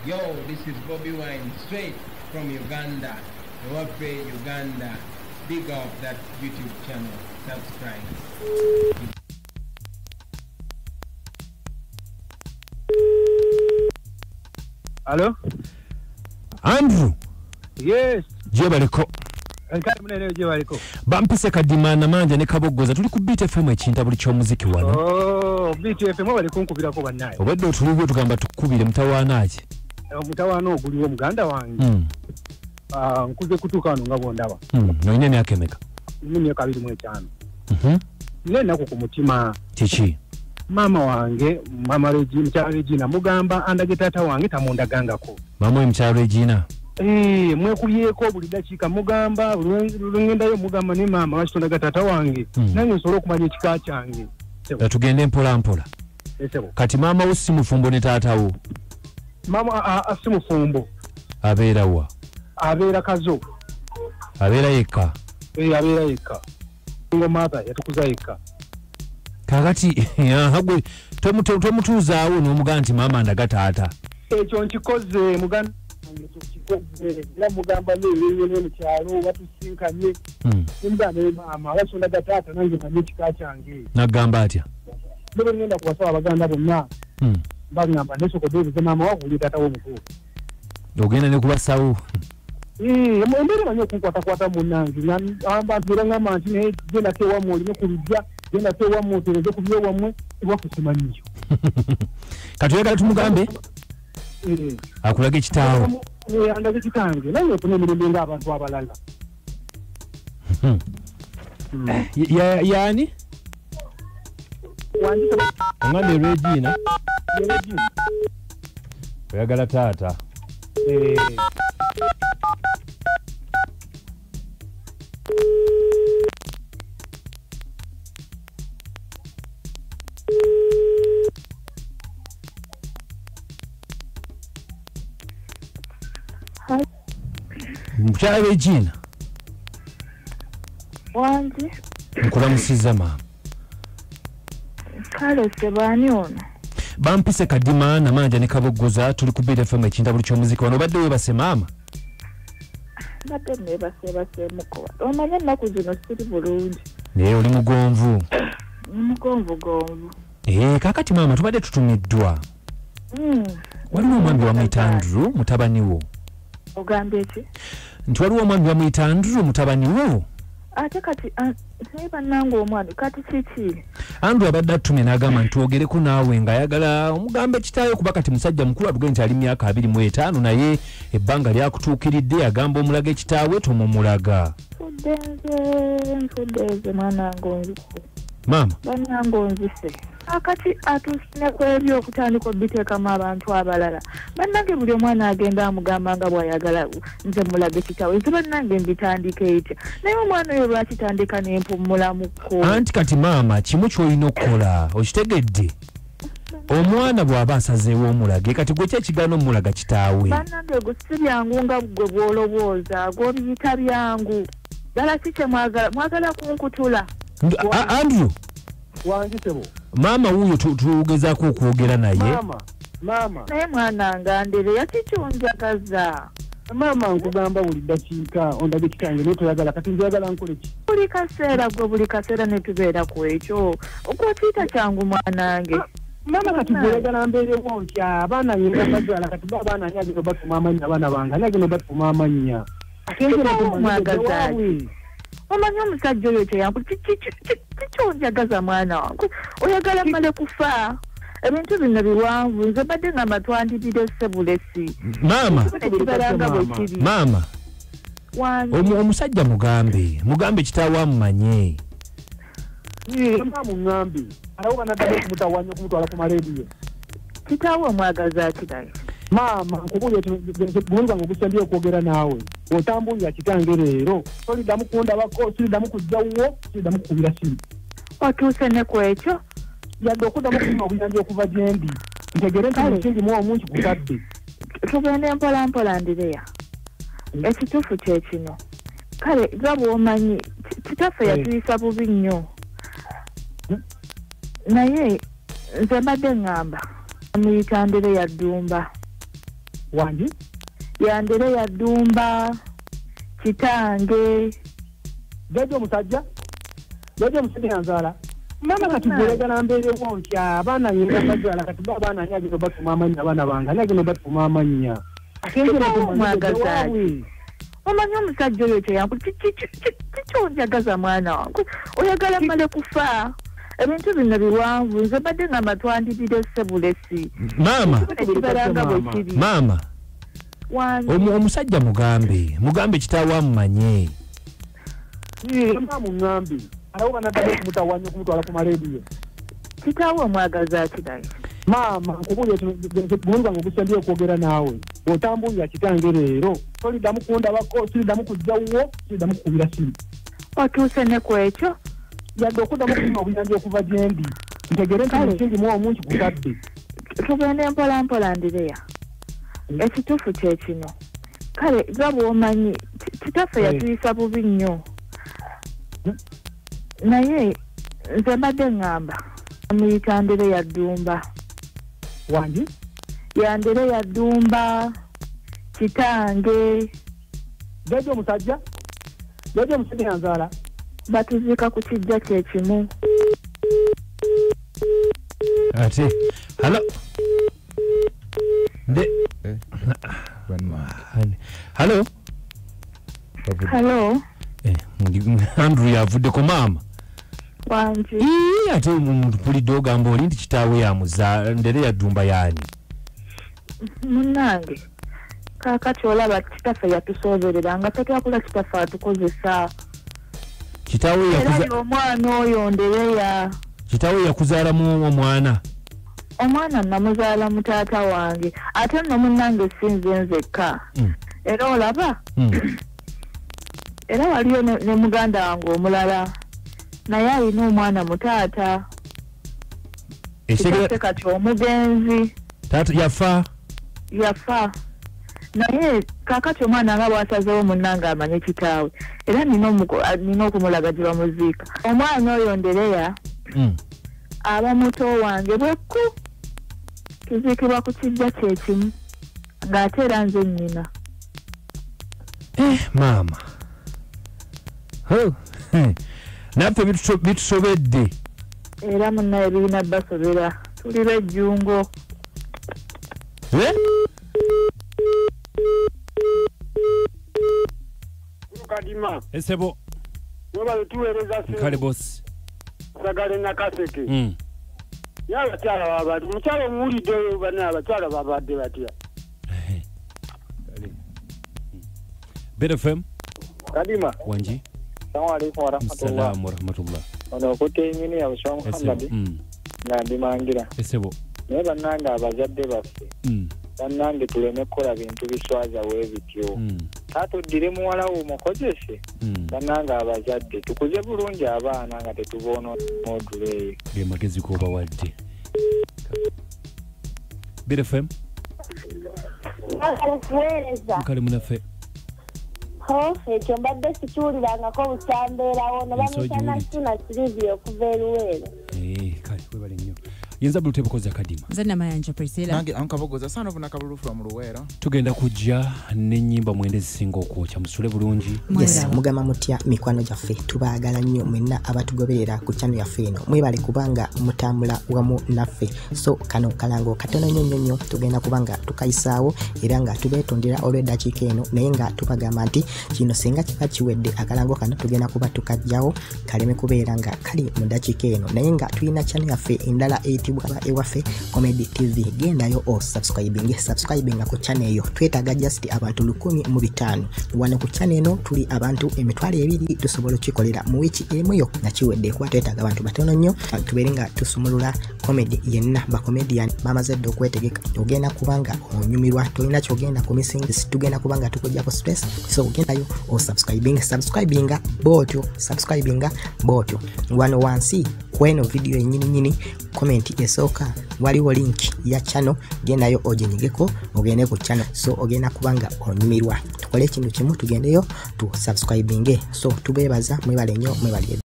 Yo, this is Bobby Wine, straight from Uganda. Wape Uganda. Big up that YouTube channel. Subscribe. Hello? Andrew. Yes. Jebaliko. Nkali munene jebaliko. Bampise kadimana manja ne kabogoza tuli ku Beat FM ekinta buli kyo muziki wano. Oh, Beat FM bali kunkubirako bannaye. Obadde otuliwo tugamba tukubire mutawaanaaki. Mutawaana oguliwo muganda wange. Nkuze kutuuka wano nga bondaba. Noine emyaka emeka? Emyaka 25. Nnenaku ku mutima. Kiki? Mama wange, mama Regina mugamba andage taata wange tamundagangako. Mama mchalo Regina. Mwekubyeko buli dakiika mugamba lungendayo mugamba ne mama wakitondaga taata wange. Nange nsobola okumanya ekika kyange. Tugende mpola mpola. Kati mama wo si mufumbo ne taata wo? Mama si mufumbo. Abeera wa? Abeera kazo. Abeera yekka. Abeera yekka. Ngo mata yatukuza yekka. Kakati hagwe tomutuuzaawo n'omugamba nti maama ndaga taata. Ekyo nkikoze muganda wange era mugamba leero mu kyalo batusinkanye. Mugamba maama wasondaga taata nange manyi ekika kyange. Nagamba atya? Bwe ngenda kuwasaba abaganda bonna. Bagamba nesokodoze maama wabuli taata w'omukulu. Ogenda ne kubasawo. Mbere manyi okunkwatakwata munnange abantu era ngamba nti naye genda tewamu olime ku lujja genda tewamu otereze ku byewammwe ewaffe simanyiyo. Kati oyagala tumugambe akulaga ekitaawo. Andage kitange naye ofuna emirembe ng'abantu abalala. Yani? Omwana Regina. Oyagala taata. Mchalo Regina. Wanji. Nkulamusiza maama. Kale sebani ono. Bampise kadimana manja ne kabogoza tuli ku Beat FM ekinta buli kyo muziki wano obadde webase maama? Nate nebase mukowa. Omanya naku zino siri bulungi. Naye oli mugonvu. Mugonvu. Kakati maama tubadde tutumiddwa. Waliwo omwami wamuyita Andrew mutabani wo. Ogambe ki? Nti waliwo omwami wamuyita Andrew mutabani wo. Ate kati seba nango omwami kati kiki? Andrew abadde atumye n'agamba nti ogereko naawe ng'ayagala omugambe kitaayo kuba kati musajja mukulu atugende nti ali myaka 25 naye ebbanga lyakutuukiridde agamba omulaga ekitaawe tomumulaga. Fudeze mwana ngonzise. Maama. Bana ngonzise. Akati atusine kwebyo okutandika obiteekamu abantu abalala. Bannange buli omwana agenda amugamba nga bw'ayagala nze mulage kitaawe. Nze bannange mbitandika etya. Naye omwana oyo lwakitandika n'empummulamuko. Anti kati maama kimu ky'olina okukola okitegedde. Omwana bw'aba asazeewo omulage kati gwe kyekigaana omulaga kitaawe. Bannange gwe si byangu nga gwe bw'olowooza gw'obiyita byangu. Ddala si kye mwagala kunkutula. Andrew. Wanjitebo. Maama wuyo tugezaako okwogera naye. Mama. Naye mwana ngandere yakikyonjagaza. Mama nkugamba buli dakiika ondage kitange n'otoyagala kati njagala nkole ki? Buli kaseera ne tubeera ku ekyo. Okwokiyita kyangu mwanange. Mama kati bw'oyagala mbeerewo ntya abaana nyenga bazaala kati abaana ani agenda batuma amannya abaana bange ani agenda batuma amannya. Mwagazaaki. Omanyi omusajja oyo kyeyangu kikyonjagaza mwana wange. Oyagala mmale kufa. Ebintu bino biwanvu nze badde ngamba twandibire sebulesi. Maama. Omusajja mugambe kitaawe amumanye. Mugambe. Alawo banaddayo kumutawanya okumutwala ku marediyo. Kitaawe omwagazaaki naye. Maama nkubulya bulungi wange ogusembiye okwogera naawe. Otambulira kitange leero. Toliddamu kundabako, tuliddamu kujjawo, tuliddamu kukubira simu. Otuuse ne ku ekyo? Yadde okuddamu kulima obuyambi okuva gye ndi. Ntegere nti musingi mu omungi kutadde. Tugende mpola ndireya. Ekituufu kye kino. Kale nga bw'omanyi kitaffe yatuyisa bubi nnyo. Naye nze mbadde ngamba amuyita Andereya Ddumba. Wanji? Yandere ya Dumba kitange. Jojo musajja? Jojo musajja yanzala. Mama katubulegana mbere wonkya abaana yenga bazala katuba abaana nyagi no batu mama nya abaana banga nyagi no batu mama nya. Akenje no mwagazaji. Omanyo musajja oyo kyangu kicho njagaza mwana wangu. Oyagala male kufa. Ebintu bino biwanvu nze badde nga matwandibire sebulesi. Mama. Omusajja mugambe kitaawe amumanye. Mama ngambe. Awo banadde kumutawanya kumutwala ku radio. Kitaawe mwagaza kidai. Mama nkubulye tunga ngokusambye okwogera naawe. Otambulira kitange leero. Toli damu kunda bako, toli damu kujjawo, toli damu kubira simu. Otuse ne kwekyo. Yadde okudamu kuno obuyambi okuva gyendi. Ntegere nti kingi mu omungi kutadde. Tugende mpola Ndireya. Ekituufu kye kino. Kale nga bw'omanyi kitaffe yatuyisa bubi nnyo. Naye nze mbadde ngamba amuyita Ndireya Dumba. Wanji? Yandireya Dumba kitange. Jojo musajja? Jojo musajja yanzala? Batuzika ku kijja kye kimu. Ate hello hello hello Andrew yavuddeko mama Wanji ate omuntu pulidde ogamba oli nti kitaawe yamuza Ndireya Dumba yani munnange kaakati olaba kitaffe yatusoberera nga tetwakula kitaffe atukozesa kitaawe yakuza omwana oyo Ndireya kitaawe yakuzaalamu omwana namuzaala mu taata wange ate nno munnange sinze nzekka era olaba era waliyo ne muganda wange omulala naye alina omwana mu taata kati omugenzi taata yafa naye kaakati omwana nga bw'asazeewo munnange amanye kitaawe era nina okumulaga gye bamuziika omwana oyo Ndireya aba muto wange bwekku kiziikibwa ku kijja kye kimu ng'ate era nze nnyina maama naffe bitusobedde era munnaye birina basobera tuli bejjungo Kadima esebo webale tuweereza kale bosi sagale nakaseke y'abakyala babadde mukyala omuwulidde bana abakyala babadde batya BFM Kadima Wanji Assalamu alaikum Assalamu warahmatullah ono kutenyini ya Bushaw Muhammad nga ndimangira esebo naye bannange abazadde baffe bannange tuleme kukola bintu biswaza webityo katuddire muwala wo mukozese bannange abazadde tukuze bulungi abaana nga tetuboona moduleeyo ge magezi ko bawadde BFM kale munafe ekyo mbadde sikiwulirangako bukyambeerawo ne bamuyitana Suna Silivia okuva eruweero kale webale nnyo yinza bulu tebukoza Kadima nzanna mayanja Priscilla nange ankabogoza sana buna kabulufu mu Luweero tugenda kujja n'ennyimba mwende zisinga okwokya musule bulungi yes mugama mutya mikwano gyaffe tubaagala nnyo mwenna abatugoberera ku channel yaffe eno mwebale kubanga mutambula wamu naffe so kano kalango katono nnyo tugenda kubanga tukayisaawo era nga tubeetondera olw'eddakiika eno naye nga tubagamba nti kino singa kiba kiwedde akalango kano tugenda kuba tukajjawo kaleme kubeera nga kali mu ddakiika eno naye nga tulina channel yaffe endala eyitibwa ewaffe Comedy TV gendayo subscribing ku channel eyo twetaaga just abantu 105 wano ku channel eno tuli abantu emitwalo 2 tusobola okukolera mu wiki emu yo nga kiwedde kuba twetaaga abantu batono nnyo tubeere nga tusumulula comedy yenna ba comedian bamaze dde okwetegeka ogenda kubanga onyumirwa tolina kyogenda ku missing tugenda kubanga tukujja ku space so gendayo subscribing botyo wano wansi kweno video nyini comment esooka waliwo link ya channel gendayo oginyigeko ogende ku channel so ogenda kubanga onyumirwa tukole ekintu kimu tugendeyo tu subscribing so tubebaza mwebale nnyo mwebale